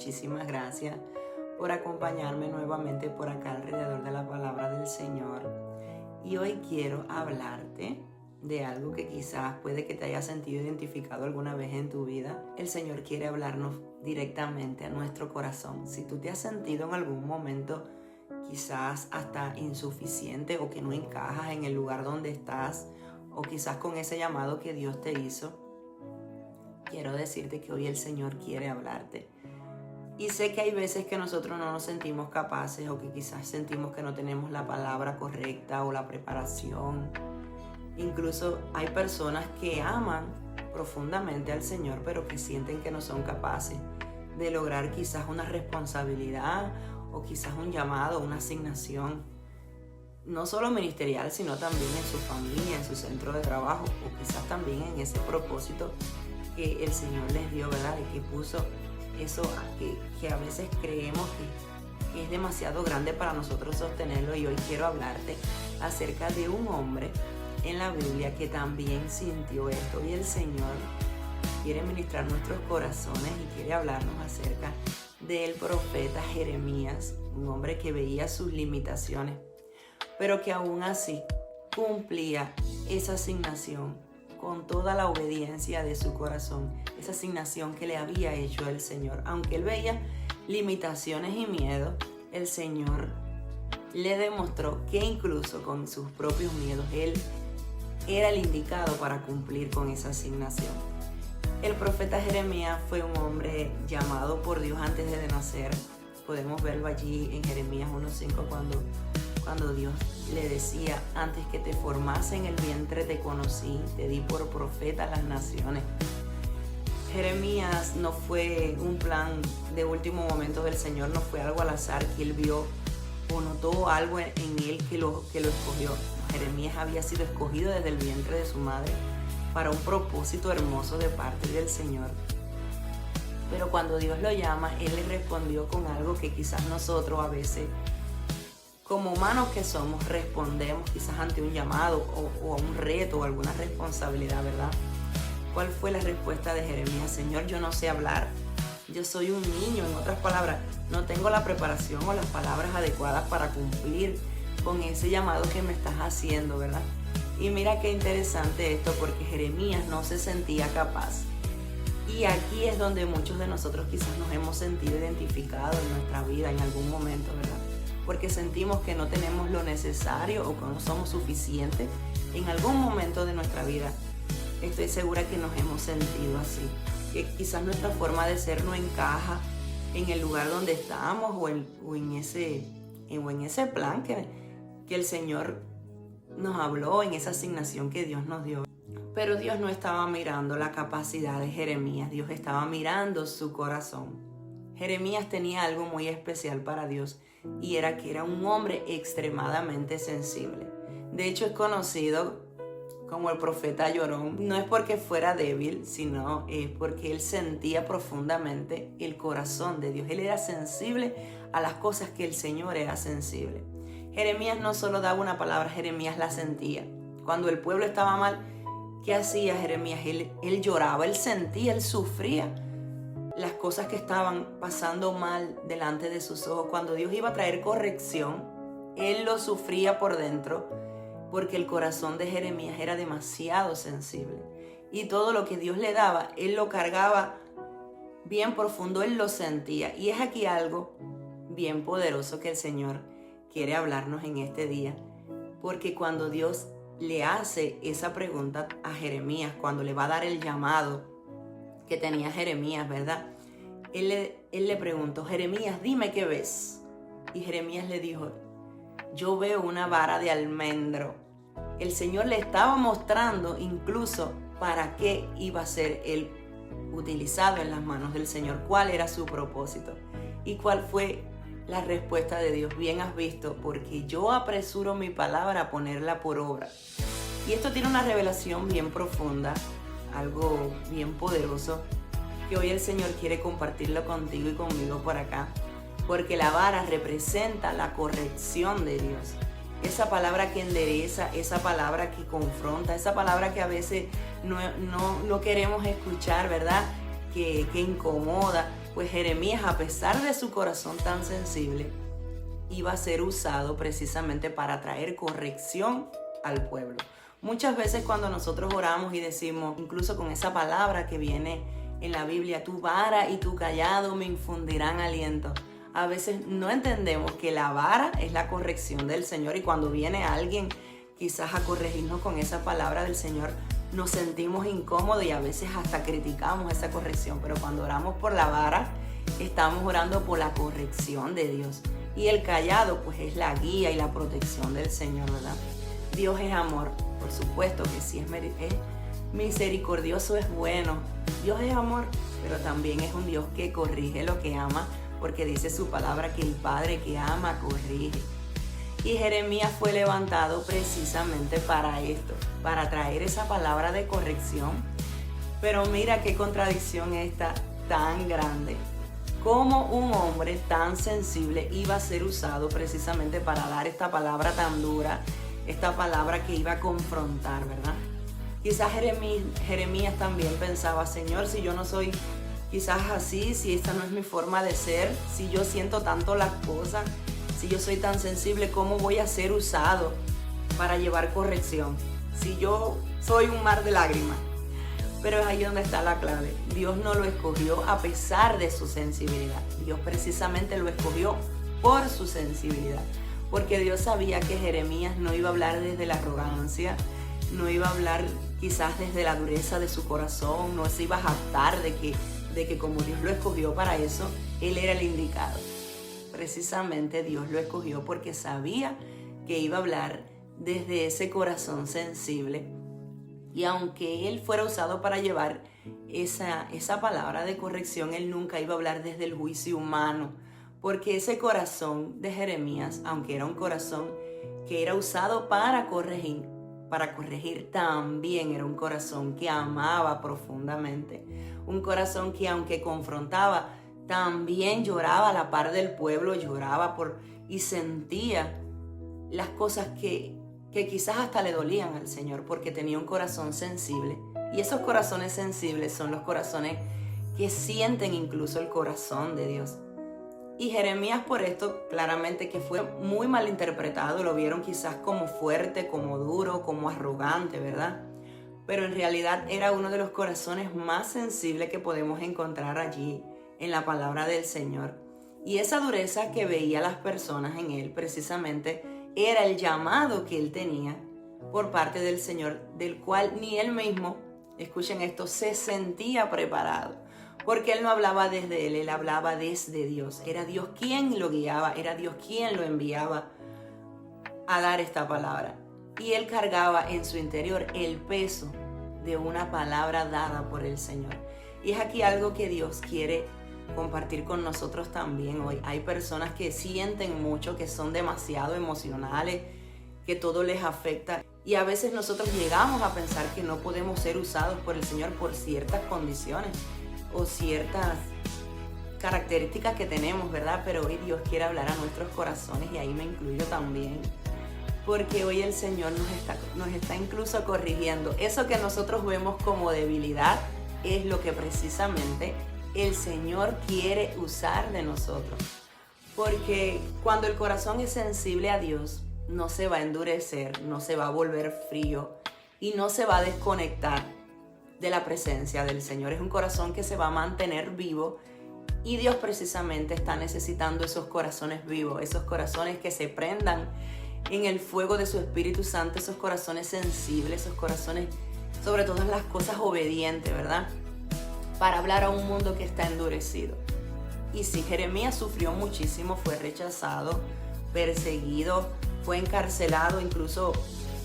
muchísimas gracias por acompañarme nuevamente por acá alrededor de la palabra del Señor. Y hoy quiero hablarte de algo que quizás puede que te hayas sentido identificado alguna vez en tu vida. El Señor quiere hablarnos directamente a nuestro corazón. Si tú te has sentido en algún momento quizás hasta insuficiente o que no encajas en el lugar donde estás, o quizás con ese llamado que Dios te hizo, quiero decirte que hoy el Señor quiere hablarte. Y sé que hay veces que nosotros no nos sentimos capaces o que quizás sentimos que no tenemos la palabra correcta o la preparación. Incluso hay personas que aman profundamente al Señor, pero que sienten que no son capaces de lograr quizás una responsabilidad o quizás un llamado, una asignación, no solo ministerial, sino también en su familia, en su centro de trabajo, o quizás también en ese propósito que el Señor les dio, ¿verdad? Y que puso eso que a veces creemos que es demasiado grande para nosotros sostenerlo. Y hoy quiero hablarte acerca de un hombre en la Biblia que también sintió esto, y el Señor quiere ministrar nuestros corazones y quiere hablarnos acerca del profeta Jeremías, un hombre que veía sus limitaciones, pero que aún así cumplía esa asignación con toda la obediencia de su corazón, esa asignación que le había hecho el Señor. Aunque él veía limitaciones y miedos, el Señor le demostró que incluso con sus propios miedos, él era el indicado para cumplir con esa asignación. El profeta Jeremías fue un hombre llamado por Dios antes de nacer. Podemos verlo allí en Jeremías 1:5 cuando Dios le decía: antes que te formase en el vientre te conocí, te di por profeta a las naciones. Jeremías no fue un plan de último momento del Señor, no fue algo al azar que él vio o notó algo en él que lo escogió. Jeremías había sido escogido desde el vientre de su madre para un propósito hermoso de parte del Señor. Pero cuando Dios lo llama, él le respondió con algo que quizás nosotros a veces, como humanos que somos, respondemos quizás ante un llamado o a un reto o alguna responsabilidad, ¿verdad? ¿Cuál fue la respuesta de Jeremías? Señor, yo no sé hablar, yo soy un niño. En otras palabras, no tengo la preparación o las palabras adecuadas para cumplir con ese llamado que me estás haciendo, ¿verdad? Y mira qué interesante esto, porque Jeremías no se sentía capaz. Y aquí es donde muchos de nosotros quizás nos hemos sentido identificados en nuestra vida en algún momento, ¿verdad? Porque sentimos que no tenemos lo necesario o que no somos suficientes en algún momento de nuestra vida. Estoy segura que nos hemos sentido así, que quizás nuestra forma de ser no encaja en el lugar donde estamos o en ese plan que el Señor nos habló, en esa asignación que Dios nos dio. Pero Dios no estaba mirando la capacidad de Jeremías, Dios estaba mirando su corazón. Jeremías tenía algo muy especial para Dios, y era que era un hombre extremadamente sensible. De hecho, es conocido como el profeta llorón. No es porque fuera débil, sino porque él sentía profundamente el corazón de Dios. Él era sensible a las cosas que el Señor era sensible. Jeremías no solo daba una palabra, Jeremías la sentía. Cuando el pueblo estaba mal, ¿qué hacía Jeremías? Él lloraba, él sentía, él sufría las cosas que estaban pasando mal delante de sus ojos. Cuando Dios iba a traer corrección, él lo sufría por dentro, porque el corazón de Jeremías era demasiado sensible. Y todo lo que Dios le daba, él lo cargaba bien profundo, él lo sentía. Y es aquí algo bien poderoso que el Señor quiere hablarnos en este día, porque cuando Dios le hace esa pregunta a Jeremías, cuando le va a dar el llamado que tenía Jeremías, ¿verdad? Él le preguntó: Jeremías, dime qué ves. Y Jeremías le dijo: yo veo una vara de almendro. El Señor le estaba mostrando incluso para qué iba a ser él utilizado en las manos del Señor, cuál era su propósito. ¿Y cuál fue la respuesta de Dios? Bien has visto, porque yo apresuro mi palabra a ponerla por obra. Y esto tiene una revelación bien profunda, algo bien poderoso, que hoy el Señor quiere compartirlo contigo y conmigo por acá, porque la vara representa la corrección de Dios. Esa palabra que endereza, esa palabra que confronta, esa palabra que a veces no queremos escuchar, ¿verdad? Que incomoda, Pues Jeremías, a pesar de su corazón tan sensible, iba a ser usado precisamente para traer corrección al pueblo. Muchas veces cuando nosotros oramos y decimos, incluso con esa palabra que viene en la Biblia, tu vara y tu callado me infundirán aliento. A veces no entendemos que la vara es la corrección del Señor, y cuando viene alguien quizás a corregirnos con esa palabra del Señor, nos sentimos incómodos y a veces hasta criticamos esa corrección. Pero cuando oramos por la vara, estamos orando por la corrección de Dios. Y el callado pues es la guía y la protección del Señor, ¿verdad? Dios es amor, por supuesto que sí, es misericordioso, es bueno. Dios es amor, pero también es un Dios que corrige lo que ama, porque dice su palabra que el Padre que ama corrige. Y Jeremías fue levantado precisamente para esto, para traer esa palabra de corrección. Pero mira qué contradicción esta tan grande. Cómo un hombre tan sensible iba a ser usado precisamente para dar esta palabra tan dura, esta palabra que iba a confrontar, ¿verdad? Quizás Jeremías también pensaba, Señor, si yo no soy quizás así, si esta no es mi forma de ser, si yo siento tanto las cosas, si yo soy tan sensible, ¿cómo voy a ser usado para llevar corrección? Si yo soy un mar de lágrimas. Pero es ahí donde está la clave. Dios no lo escogió a pesar de su sensibilidad. Dios precisamente lo escogió por su sensibilidad. Porque Dios sabía que Jeremías no iba a hablar desde la arrogancia, no iba a hablar quizás desde la dureza de su corazón, no se iba a jactar de que como Dios lo escogió para eso, él era el indicado. Precisamente Dios lo escogió porque sabía que iba a hablar desde ese corazón sensible. Y aunque él fuera usado para llevar esa palabra de corrección, él nunca iba a hablar desde el juicio humano, porque ese corazón de Jeremías, aunque era un corazón que era usado para corregir, también era un corazón que amaba profundamente, un corazón que aunque confrontaba, también lloraba a la par del pueblo, lloraba y sentía las cosas que quizás hasta le dolían al Señor, porque tenía un corazón sensible. Y esos corazones sensibles son los corazones que sienten incluso el corazón de Dios. Y Jeremías, por esto, claramente que fue muy mal interpretado, lo vieron quizás como fuerte, como duro, como arrogante, ¿verdad? Pero en realidad era uno de los corazones más sensibles que podemos encontrar allí en la palabra del Señor. Y esa dureza que veía las personas en él, precisamente, era el llamado que él tenía por parte del Señor, del cual ni él mismo, escuchen esto, se sentía preparado. Porque él no hablaba desde él hablaba desde Dios. Era Dios quien lo guiaba, era Dios quien lo enviaba a dar esta palabra. Y él cargaba en su interior el peso de una palabra dada por el Señor. Y es aquí algo que Dios quiere compartir con nosotros también hoy. Hay personas que sienten mucho, que son demasiado emocionales, que todo les afecta. Y a veces nosotros llegamos a pensar que no podemos ser usados por el Señor por ciertas condiciones o ciertas características que tenemos, ¿verdad? Pero hoy Dios quiere hablar a nuestros corazones y ahí me incluyo también. Porque hoy el Señor nos está incluso corrigiendo. Eso que nosotros vemos como debilidad es lo que precisamente el Señor quiere usar de nosotros. Porque cuando el corazón es sensible a Dios, no se va a endurecer, no se va a volver frío y no se va a desconectar de la presencia del Señor. Es un corazón que se va a mantener vivo y Dios precisamente está necesitando esos corazones vivos, esos corazones que se prendan en el fuego de su Espíritu Santo, esos corazones sensibles, esos corazones sobre todas las cosas obedientes, ¿verdad? Para hablar a un mundo que está endurecido. Y sí, Jeremías sufrió muchísimo, fue rechazado, perseguido, fue encarcelado, incluso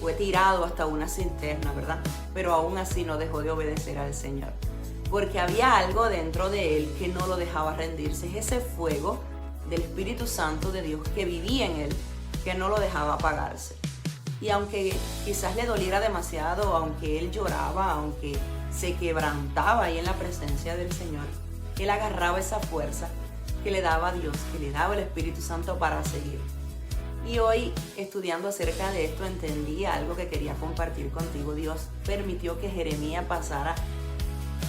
fue tirado hasta una cisterna, ¿verdad? Pero aún así no dejó de obedecer al Señor. Porque había algo dentro de él que no lo dejaba rendirse. Es ese fuego del Espíritu Santo de Dios que vivía en él, que no lo dejaba apagarse. Y aunque quizás le doliera demasiado, aunque él lloraba, aunque se quebrantaba ahí en la presencia del Señor, él agarraba esa fuerza que le daba Dios, que le daba el Espíritu Santo para seguir. Y hoy, estudiando acerca de esto, entendí algo que quería compartir contigo. Dios permitió que Jeremías pasara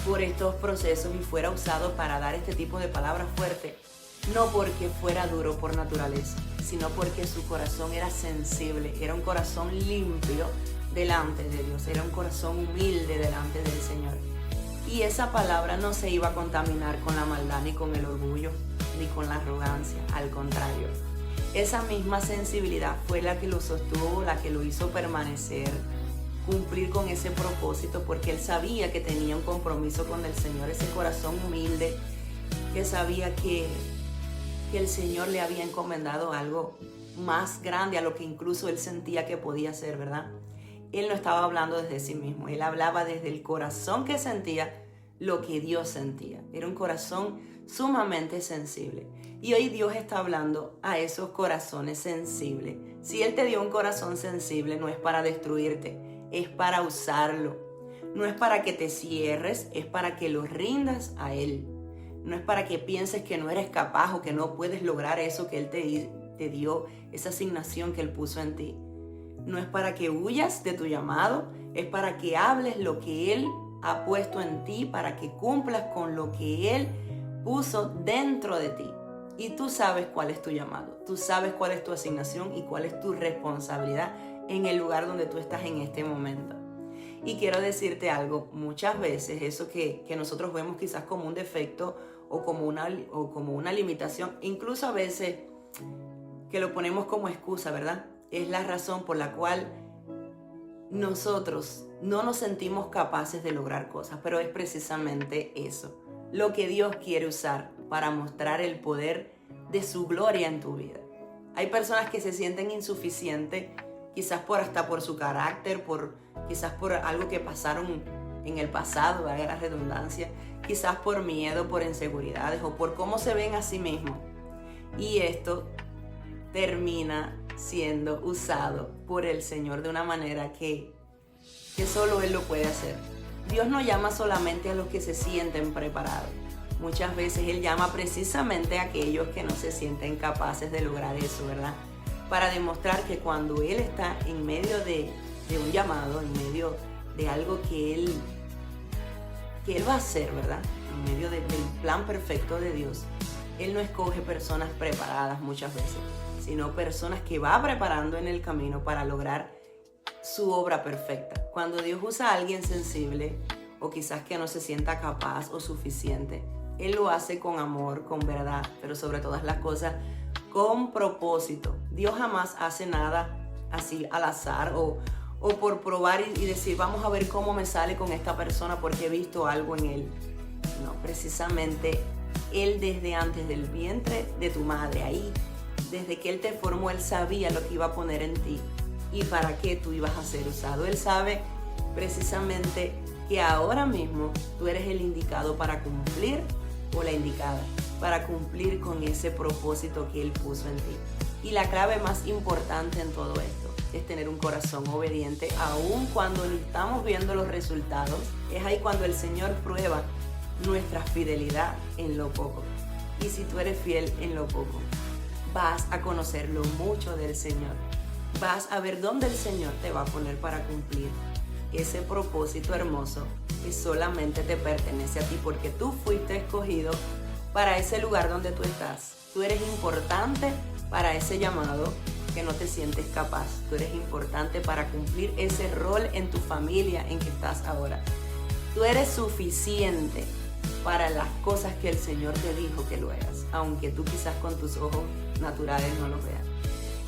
por estos procesos y fuera usado para dar este tipo de palabras fuertes, no porque fuera duro por naturaleza, sino porque su corazón era sensible, era un corazón limpio delante de Dios, era un corazón humilde delante del Señor. Y esa palabra no se iba a contaminar con la maldad, ni con el orgullo, ni con la arrogancia, al contrario. Esa misma sensibilidad fue la que lo sostuvo, la que lo hizo permanecer, cumplir con ese propósito, porque él sabía que tenía un compromiso con el Señor, ese corazón humilde, que sabía que el Señor le había encomendado algo más grande a lo que incluso él sentía que podía hacer, ¿verdad? Él no estaba hablando desde sí mismo, él hablaba desde el corazón que sentía lo que Dios sentía. Era un corazón sumamente sensible. Y hoy Dios está hablando a esos corazones sensibles. Si Él te dio un corazón sensible, no es para destruirte, es para usarlo. No es para que te cierres, es para que lo rindas a Él. No es para que pienses que no eres capaz o que no puedes lograr eso que Él te dio, esa asignación que Él puso en ti. No es para que huyas de tu llamado, es para que hables lo que Él ha puesto en ti, para que cumplas con lo que Él puso dentro de ti. Y tú sabes cuál es tu llamado, tú sabes cuál es tu asignación y cuál es tu responsabilidad en el lugar donde tú estás en este momento. Y quiero decirte algo, muchas veces eso que nosotros vemos quizás como un defecto o como una limitación, incluso a veces que lo ponemos como excusa, ¿verdad? Es la razón por la cual nosotros no nos sentimos capaces de lograr cosas, pero es precisamente eso, lo que Dios quiere usar para mostrar el poder de su gloria en tu vida. Hay personas que se sienten insuficientes, quizás hasta por su carácter, quizás por algo que pasaron en el pasado, valga la redundancia, quizás por miedo, por inseguridades o por cómo se ven a sí mismos. Y esto termina siendo usado por el Señor de una manera que solo Él lo puede hacer. Dios no llama solamente a los que se sienten preparados. Muchas veces Él llama precisamente a aquellos que no se sienten capaces de lograr eso, ¿verdad? Para demostrar que cuando Él está en medio de un llamado, en medio de algo que Él va a hacer, ¿verdad? En medio del plan perfecto de Dios, Él no escoge personas preparadas muchas veces, sino personas que va preparando en el camino para lograr su obra perfecta. Cuando Dios usa a alguien sensible o quizás que no se sienta capaz o suficiente, Él lo hace con amor, con verdad, pero sobre todas las cosas con propósito. Dios jamás hace nada así al azar o por probar y decir vamos a ver cómo me sale con esta persona porque he visto algo en él. No, precisamente Él desde antes del vientre de tu madre, ahí, desde que Él te formó, Él sabía lo que iba a poner en ti y para qué tú ibas a ser usado. Él sabe precisamente que ahora mismo tú eres el indicado para cumplir, o la indicada, para cumplir con ese propósito que Él puso en ti. Y la clave más importante en todo esto es tener un corazón obediente, aun cuando no estamos viendo los resultados. Es ahí cuando el Señor prueba nuestra fidelidad en lo poco. Y si tú eres fiel en lo poco, vas a conocer lo mucho del Señor. Vas a ver dónde el Señor te va a poner para cumplir ese propósito hermoso que solamente te pertenece a ti, porque tú fuiste escogido para ese lugar donde tú estás. Tú eres importante para ese llamado que no te sientes capaz. Tú eres importante para cumplir ese rol en tu familia en que estás ahora. Tú eres suficiente para las cosas que el Señor te dijo que lo hagas, aunque tú quizás con tus ojos naturales no lo veas.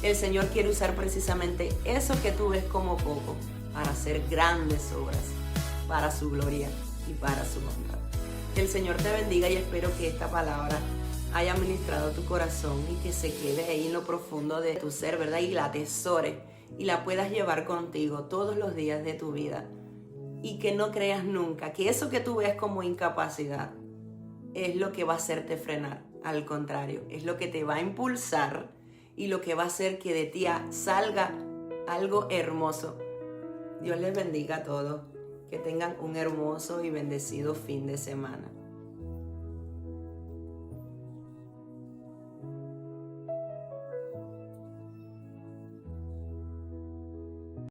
El Señor quiere usar precisamente eso que tú ves como poco para hacer grandes obras para su gloria y para su honra. Que el Señor te bendiga y espero que esta palabra haya ministrado tu corazón y que se quede ahí en lo profundo de tu ser, ¿verdad? Y la atesore y la puedas llevar contigo todos los días de tu vida. Y que no creas nunca que eso que tú ves como incapacidad es lo que va a hacerte frenar. Al contrario, es lo que te va a impulsar y lo que va a hacer que de ti salga algo hermoso. Dios les bendiga a todos. Que tengan un hermoso y bendecido fin de semana.